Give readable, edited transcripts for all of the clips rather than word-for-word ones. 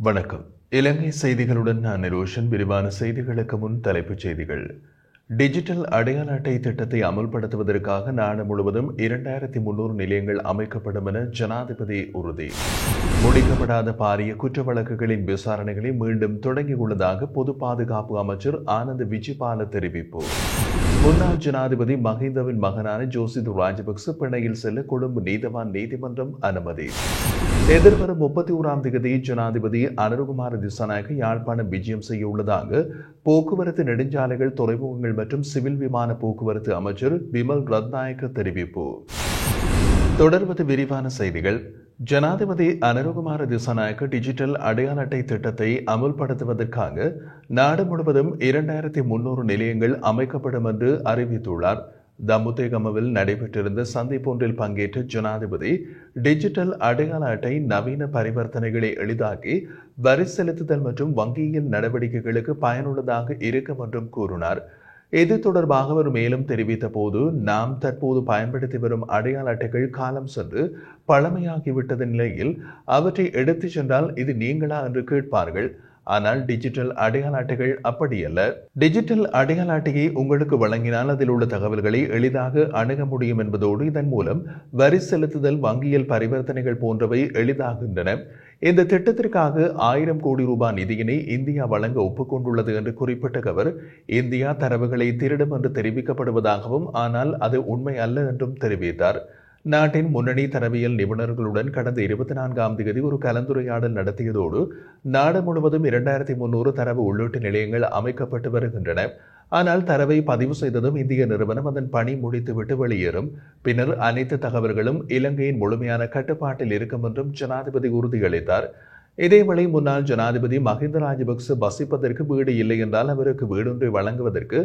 வணக்கம். இலங்கை செய்திகளுடன் நான் நிரோஷன். விரிவான செய்திகளுக்கு முன் தலைப்புச் செய்திகள். டிஜிட்டல் அடையாள அட்டை திட்டத்தை அமல்படுத்துவதற்காக நாடு முழுவதும் 2300 நிலையங்கள் அமைக்கப்படும் என ஜனாதிபதி உறுதி. முடிக்கப்படாத பாரிய குற்ற வழக்குகளின் விசாரணைகளை மீண்டும் தொடங்கியுள்ளதாக பொது பாதுகாப்பு அமைச்சர் ஆனந்த் விஜயபால தெரிவிப்பு. முன்னாள் ஜனாதிபதி மஹிந்தவின் மகனான ஜோசித ராஜபக்ச பிணையில் செல்ல கொழும்பு நீதவான் நீதிமன்றம் அனுமதி. எதிர்வரும் 31ஆம் தேதி ஜனாதிபதி அனுரகுமார திசாநாயக்க யாழ்ப்பாணம் விஜயம் செய்ய உள்ளதாக போக்குவரத்து நெடுஞ்சாலைகள், துறைமுகங்கள் மற்றும் சிவில் விமான போக்குவரத்து அமைச்சர் விமல் ரத்நாயக்க தெரிவிப்பு. தொடர்வது விரிவான செய்திகள். ஜனாதிபதி அனுரகுமார திசாநாயக்க டிஜிட்டல் அடையாள அட்டை திட்டத்தை அமுல்படுத்துவதற்காக நாடு முழுவதும் 2300 நிலையங்கள் அமைக்கப்படும் என்று அறிவித்துள்ளார். தமுதேகமவில் நடைபெற்றிருந்த சந்திப்பொன்றில் பங்கேற்ற ஜனாதிபதி டிஜிட்டல் அடையாள அட்டை நவீன பரிவர்த்தனைகளை எளிதாக்கி வரி செலுத்துதல் மற்றும் வங்கியியல் நடவடிக்கைகளுக்கு பயனுள்ளதாக இருக்கும் என்றும் கூறினார். இது தொடர்பாக அவர் மேலும் தெரிவித்த போது, நாம் தற்போது பயன்படுத்தி வரும் அடையாள அட்டைகள் காலம் சென்று பழமையாகிவிட்டத நிலையில் அவற்றை எடுத்துச் சென்றால் இது நீங்களா என்று கேட்பார்கள். ஆனால் டிஜிட்டல் அடையாள அட்டைகள் அப்படியல்ல. டிஜிட்டல் அடையாள அட்டையை உங்களுக்கு வழங்கினால் அதில் உள்ள தகவல்களை எளிதாக அணுக முடியும் என்பதோடு இதன் மூலம் வரி செலுத்துதல், வங்கியல் பரிவர்த்தனைகள் போன்றவை எளிதாகின்றன. இந்த திட்டத்திற்காக 1000 கோடி ரூபாய் நிதியினை இந்தியா வழங்க ஒப்புக்கொண்டுள்ளது என்று குறிப்பிட்ட அவர், இந்தியா தரவுகளை திருடும் என்று தெரிவிக்கப்படுவதாகவும், ஆனால் அது உண்மை அல்ல என்றும் தெரிவித்தார். நாட்டின் முன்னணி தரவியல் நிபுணர்களுடன் கடந்த 24ஆம் தேதி ஒரு கலந்துரையாடல் நடத்தியதோடு நாடு முழுவதும் 2300 தரவு உள்ளீட்டு நிலையங்கள் அமைக்கப்பட்டு வருகின்றன. ஆனால் தரவை பதிவு செய்ததும் இந்திய நிறுவனம் அதன் பணி முடித்துவிட்டு வெளியேறும். பின்னர் அனைத்து தகவல்களும் இலங்கையின் முழுமையான கட்டுப்பாட்டில் இருக்கும் என்றும் ஜனாதிபதி உறுதியளித்தார். இதேவேளை முன்னாள் ஜனாதிபதி மஹிந்த ராஜபக்ச வசிப்பதற்கு வீடு இல்லை என்றால் அவருக்கு வீடொன்றை வழங்குவதற்கு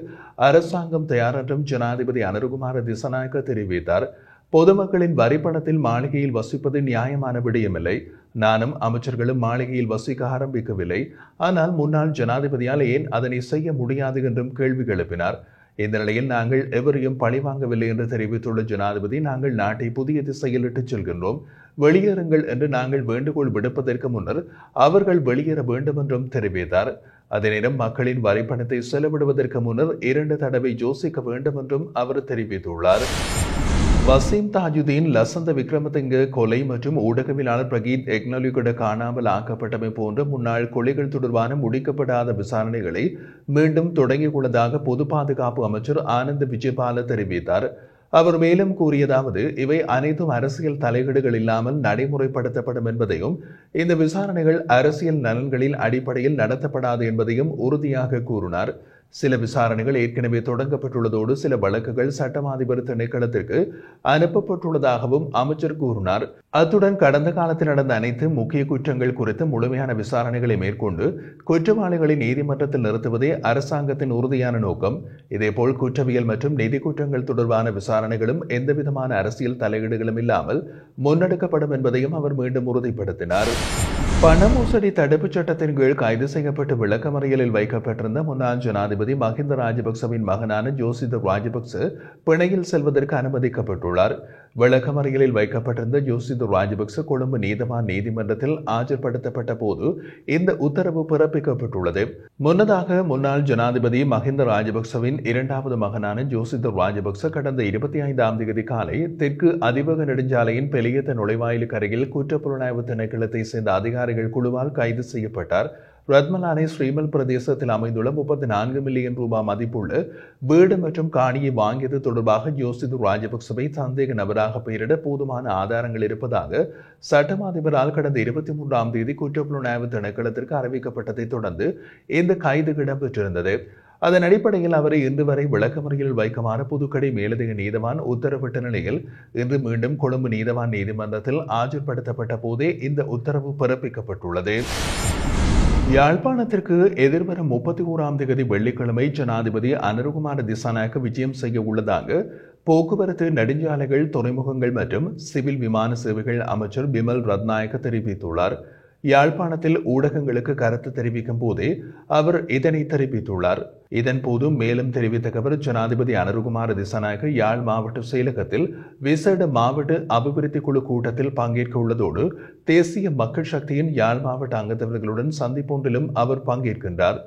அரசாங்கம் தயார் என்றும் ஜனாதிபதி அனுரகுமார திசாநாயக்க தெரிவித்தார். பொதுமக்களின் வரிப்பணத்தில் மாளிகையில் வசிப்பது நியாயமான விடயமில்லை. நானும் அமைச்சர்களும் மாளிகையில் வசிக்க ஆரம்பிக்கவில்லை. ஆனால் முன்னாள் ஜனாதிபதியால் ஏன் அதனை செய்ய முடியாது என்றும் கேள்வி எழுப்பினார். இந்த நிலையில் நாங்கள் எவரையும் பழிவாங்கவில்லை என்று தெரிவித்துள்ள ஜனாதிபதி, நாங்கள் நாட்டை புதிய திசையில் இட்டுச் செல்கின்றோம், வெளியேறுங்கள் என்று நாங்கள் வேண்டுகோள் விடுப்பதற்கு முன்னர் அவர்கள் வெளியேற வேண்டும் என்றும் தெரிவித்தார். அதே நேரம் மக்களின் வரிப்பணத்தை செலவிடுவதற்கு முன்னர் 2 தடவை யோசிக்க வேண்டும் என்றும் அவர் தெரிவித்துள்ளார். வசீம் தாஜுதீன், லசந்த விக்ரமசிங்க கொலை மற்றும் ஊடகவியலாளர் பிரகீத் எக்னலியுட காணாமல் ஆக்கப்பட்டமை போன்ற முன்னாள் கொலைகள் தொடர்பான முடிக்கப்படாத விசாரணைகளை மீண்டும் தொடங்கியுள்ளதாக பொது பாதுகாப்பு அமைச்சர் ஆனந்த் விஜயபால தெரிவித்தார். அவர் மேலும் கூறியதாவது, இவை அனைத்தும் அரசியல் தலையீடுகள் இல்லாமல் நடைமுறைப்படுத்தப்படும் என்பதையும், இந்த விசாரணைகள் அரசியல் நலன்களின் அடிப்படையில் நடத்தப்படாது என்பதையும் உறுதியாக கூறினார். சில விசாரணைகள் ஏற்கனவே தொடங்கப்பட்டுள்ளதோடு சில வழக்குகள் சட்டமாதிபர் திணைக்களத்திற்கு அனுப்பப்பட்டுள்ளதாகவும் அமைச்சர் கூறினார். அத்துடன் கடந்த காலத்தில் நடந்த அனைத்து முக்கிய குற்றங்கள் குறித்து முழுமையான விசாரணைகளை மேற்கொண்டு குற்றவாளிகளை நீதிமன்றத்தில் நிறுத்துவதே அரசாங்கத்தின் உறுதியான நோக்கம். இதேபோல் குற்றவியல் மற்றும் நிதி குற்றங்கள் தொடர்பான விசாரணைகளும் எந்தவிதமான அரசியல் தலையீடுகளும் இல்லாமல் முன்னெடுக்கப்படும் என்பதையும் அவர் மீண்டும் உறுதிப்படுத்தினார். பண மோசடி தடுப்புச் சட்டத்தின் கீழ் கைது செய்யப்பட்டு விளக்கமறியலில் வைக்கப்பட்டிருந்த முன்னாள் ஜனாதிபதி மஹிந்த ராஜபக்சவின் மகனான ஜோசித ராஜபக்ச பிணையில் செல்வதற்கு அனுமதிக்கப்பட்டுள்ளார். விளக்கமறியலில் வைக்கப்பட்டிருந்த ஜோசித ராஜபக்ச கொழும்பு நீதவான் நீதிமன்றத்தில் ஆஜர்படுத்தப்பட்ட போது இந்த உத்தரவு பிறப்பிக்கப்பட்டுள்ளது. முன்னதாக முன்னாள் ஜனாதிபதி மஹிந்த ராஜபக்சவின் 2வது மகனான ஜோசித ராஜபக்ச கடந்த 25ஆம் தேதி காலை தெற்கு அதிவேக நெடுஞ்சாலையின் பெலியத்த நுழைவாயிலுக்கு அருகில் குற்றப்புலனாய்வு திணைக்களத்தை சேர்ந்த அதிகாரிகள் குழுவால் கைது செய்யப்பட்டார். ரத்மலானை ஸ்ரீமல் பிரதேசத்தில் அமைந்துள்ள 34 மில்லியன் ரூபாய் மதிப்புள்ள வீடு மற்றும் காணியை வாங்கியது தொடர்பாக ஜோசித ராஜபக்சவை சந்தேக நபராக பெயரிட போதுமான ஆதாரங்கள் இருப்பதாக சட்டம் அதிபரால் கடந்த 23ஆம் தேதி குற்றப்புலனாய்வு திணைக்களத்திற்கு அறிவிக்கப்பட்டதை தொடர்ந்து இந்த கைது இடம்பெற்றிருந்தது. அதன் அடிப்படையில் அவரை இன்று வரை விளக்கமறியலில் வைக்குமாறு புதுக்கடை மேலதிக நீதவான் உத்தரவிட்ட நிலையில் இன்று மீண்டும் கொழும்பு நீதவான் நீதிமன்றத்தில் ஆஜர்படுத்தப்பட்ட போதே இந்த உத்தரவு பிறப்பிக்கப்பட்டுள்ளது. யாழ்ப்பாணத்திற்கு எதிர்வரும் 31ஆம் தேதி வெள்ளிக்கிழமை ஜனாதிபதி அனுரகுமார திசாநாயக்க விஜயம் செய்ய உள்ளதாக போக்குவரத்து நெடுஞ்சாலைகள், துறைமுகங்கள் மற்றும் சிவில் விமான சேவைகள் அமைச்சர் விமல் ரத்நாயக்க தெரிவித்துள்ளார். யாழ்ப்பாணத்தில் ஊடகங்களுக்கு கருத்து தெரிவிக்கும் போதே அவர் இதனை தெரிவித்துள்ளார். இதன்போது மேலும் தெரிவித்த அவர், ஜனாதிபதி அனுருகுமார திசாநாயக்க யாழ் மாவட்ட செயலகத்தில் விசேட மாவட்ட அபிவிருத்தி குழு கூட்டத்தில் பங்கேற்க உள்ளதோடு தேசிய மக்கள் சக்தியின் யாழ் மாவட்ட அங்கத்தவர்களுடன் சந்திப்பொன்றிலும் அவர் பங்கேற்கின்றார்.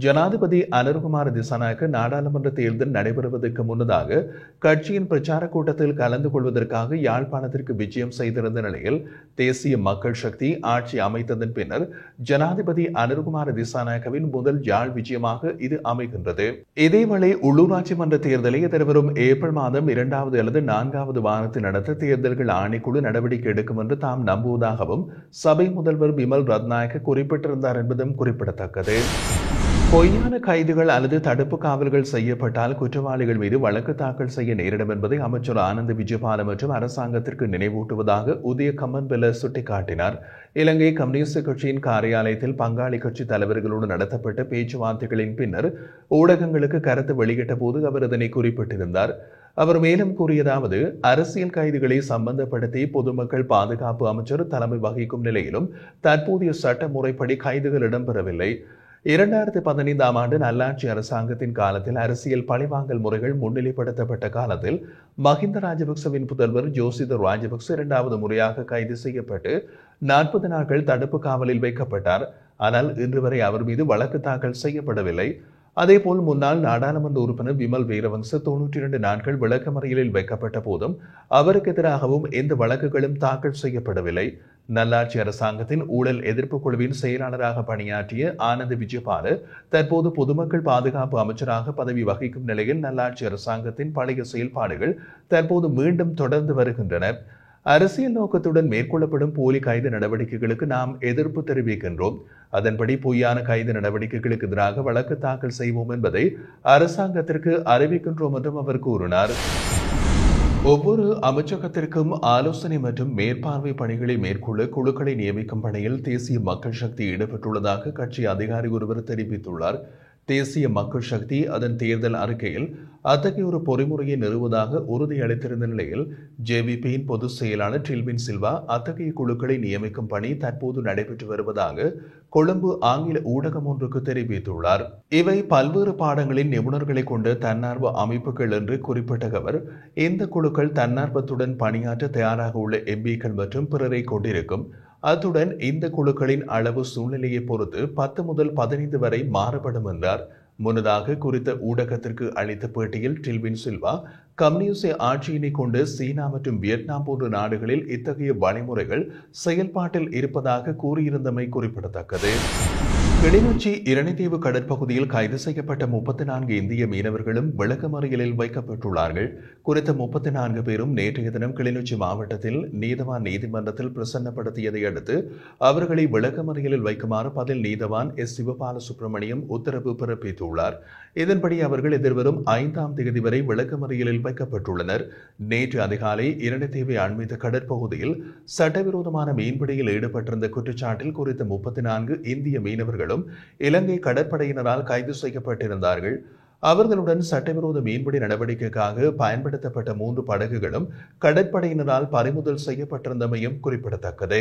ஜனாதிபதி அனுருகுமார திசாநாயக்க நாடாளுமன்ற தேர்தல் நடைபெறுவதற்கு முன்னதாக கட்சியின் பிரச்சார கூட்டத்தில் கலந்து கொள்வதற்காக யாழ்ப்பாணத்திற்கு விஜயம் செய்திருந்த நிலையில் தேசிய மக்கள் சக்தி ஆட்சி அமைத்ததன் பின்னர் ஜனாதிபதி அனுருகுமார திசாநாயக்கவின் முதல் யாழ் விஜயமாக இது அமைகின்றது. இதேவேளை உள்ளூராட்சி மன்ற தேர்தலை எதிர்வரும் ஏப்ரல் மாதம் 2வது அல்லது 4வது வாரத்தில் நடத்த தேர்தல்கள் ஆணைக்குழு நடவடிக்கை எடுக்கும் என்று தாம் நம்புவதாகவும் சபை முதல்வர் பிமல் ரத்நாயக்க குறிப்பிட்டிருந்தார் என்பதும் குறிப்பிடத்தக்கது. பொய்யான கைதுகள் அல்லது தடுப்பு காவல்கள் செய்யப்பட்டால் குற்றவாளிகள் மீது வழக்கு தாக்கல் செய்ய நேரிடும் என்பதை அமைச்சர் ஆனந்த் விஜயபால மற்றும் அரசாங்கத்திற்கு நினைவூட்டுவதாக உதய கம்மன்பில சுட்டிக்காட்டினார். இலங்கை கம்யூனிஸ்ட் கட்சியின் காரியாலயத்தில் பங்காளி கட்சி தலைவர்களோடு நடத்தப்பட்ட பேச்சுவார்த்தைகளின் பின்னர் ஊடகங்களுக்கு கருத்து வெளியிட்ட போது அவர் இதனை குறிப்பிட்டிருந்தார். அவர் மேலும் கூறியதாவது, அரசியல் கைதிகளை சம்பந்தப்படுத்தி பொதுமக்கள் பாதுகாப்பு அமைச்சர் தலைமை வகிக்கும் நிலையிலும் தற்போதைய சட்ட முறைப்படி கைதுகள் இடம்பெறவில்லை. 2015ஆம் ஆண்டு நல்லாட்சி அரசாங்கத்தின் காலத்தில் அரசியல் பழிவாங்கல் முறைகள் முன்னிலைப்படுத்தப்பட்ட காலத்தில் மஹிந்த ராஜபக்சவின் புதல்வர் ஜோசித ராஜபக்ச 2வது முறையாக கைது செய்யப்பட்டு 40 நாட்கள் தடுப்பு காவலில் வைக்கப்பட்டார். ஆனால் இன்று வரை அவர் மீது வழக்கு தாக்கல் செய்யப்படவில்லை. அதேபோல் முன்னாள் நாடாளுமன்ற உறுப்பினர் விமல் வீரவங்ச 92 நாட்கள் விளக்கமறியலில் வைக்கப்பட்ட போதும் அவருக்கு எதிராகவும் எந்த வழக்குகளும் தாக்கல் செய்யப்படவில்லை. நல்லாட்சி அரசாங்கத்தின் ஊழல் எதிர்ப்பு குழுவின் செயலாளராக பணியாற்றிய ஆனந்த் விஜயபால தற்போது பொதுமக்கள் பாதுகாப்பு அமைச்சராக பதவி வகிக்கும் நிலையில் நல்லாட்சி அரசாங்கத்தின் பழைய செயல்பாடுகள் தற்போது மீண்டும் தொடர்ந்து வருகின்றன. அரசியல் நோக்கத்துடன் மேற்கொள்ளப்படும் போலி கைது நடவடிக்கைகளுக்கு நாம் எதிர்ப்பு தெரிவிக்கின்றோம். அதன்படி பொய்யான கைது நடவடிக்கைகளுக்கு எதிராக வழக்கு தாக்கல் செய்வோம் என்பதை அரசாங்கத்திற்கு அறிவிக்கின்றோம் என்றும் அவர் கூறினார். ஒவ்வொரு அமைச்சகத்திற்கும் ஆலோசனை மற்றும் மேற்பார்வை பணிகளை மேற்கொள்ள குழுக்களை நியமிக்கும் பணியில் தேசிய மக்கள் சக்தி ஈடுபட்டுள்ளதாக கட்சி அதிகாரி ஒருவர் தெரிவித்துள்ளார். தேசிய மக்கள் சக்தி அதன் தேர்தல் அறிக்கையில் அத்தகைய ஒரு பொறிமுறையை நிறுவுவதாக உறுதியளித்திருந்த நிலையில் ஜேவிபியின் பொதுச் செயலாளர் டில்வின் சில்வா அத்தகைய குழுக்களை நியமிக்கும் பணி தற்போது நடைபெற்று வருவதாக கொழும்பு ஆங்கில ஊடகம் ஒன்றுக்கு தெரிவித்துள்ளார். இவை பல்வேறு பாடங்களின் நிபுணர்களை கொண்ட தன்னார்வ அமைப்புகள் என்று குறிப்பிட்ட அவர், இந்த குழுக்கள் தன்னார்வத்துடன் பணியாற்ற தயாராக உள்ள எம்பிக்கள் மற்றும் பிறரை கொண்டிருக்கும். அத்துடன் இந்த குழுக்களின் அளவு சூழ்நிலையை பொறுத்து 10 முதல் 15 வரை மாறுபடும் என்றார். முன்னதாக குறித்த ஊடகத்திற்கு அளித்த பேட்டியில் டில்வின் சில்வா, கம்யூனிஸ்ட் ஆட்சியினை கொண்டு சீனா மற்றும் வியட்நாம் போன்ற நாடுகளில் இத்தகைய வழிமுறைகள் செயல்பாட்டில் இருப்பதாக கூறியிருந்தமை குறிப்பிடத்தக்கது. கிளிநொச்சி இரணைத்தீவு கடற்பகுதியில் கைது செய்யப்பட்ட 34 இந்திய மீனவர்களும் விளக்கமறியலில் வைக்கப்பட்டுள்ளார்கள். குறித்த 34 பேரும் நேற்றைய தினம் கிளிநொச்சி மாவட்டத்தில் நீதவான் நீதிமன்றத்தில் பிரசன்னப்படுத்தியதை அடுத்து அவர்களை விளக்கமறியலில் வைக்குமாறு பதில் நீதவான் எஸ் சிவபால சுப்பிரமணியம் உத்தரவு பிறப்பித்துள்ளார். இதன்படி அவர்கள் எதிர்வரும் 5ஆம் தேதி வரை விளக்கமறியலில் வைக்கப்பட்டுள்ளனர். நேற்று அதிகாலை இரணைத்தீவை அண்மித்த கடற்பகுதியில் சட்டவிரோதமான மீன்பிடியில் ஈடுபட்டிருந்த குற்றச்சாட்டில் குறித்த 34 இந்திய மீனவர்களும் இலங்கை கடற்படையினரால் கைது செய்யப்பட்டிருந்தார்கள். அவர்களுடன் சட்டவிரோத மீன்பிடி நடவடிக்கைக்காக பயன்படுத்தப்பட்ட 3 படகுகளும் கடற்படையினரால் பறிமுதல் செய்யப்பட்டிருந்தமையும் குறிப்பிடத்தக்கது.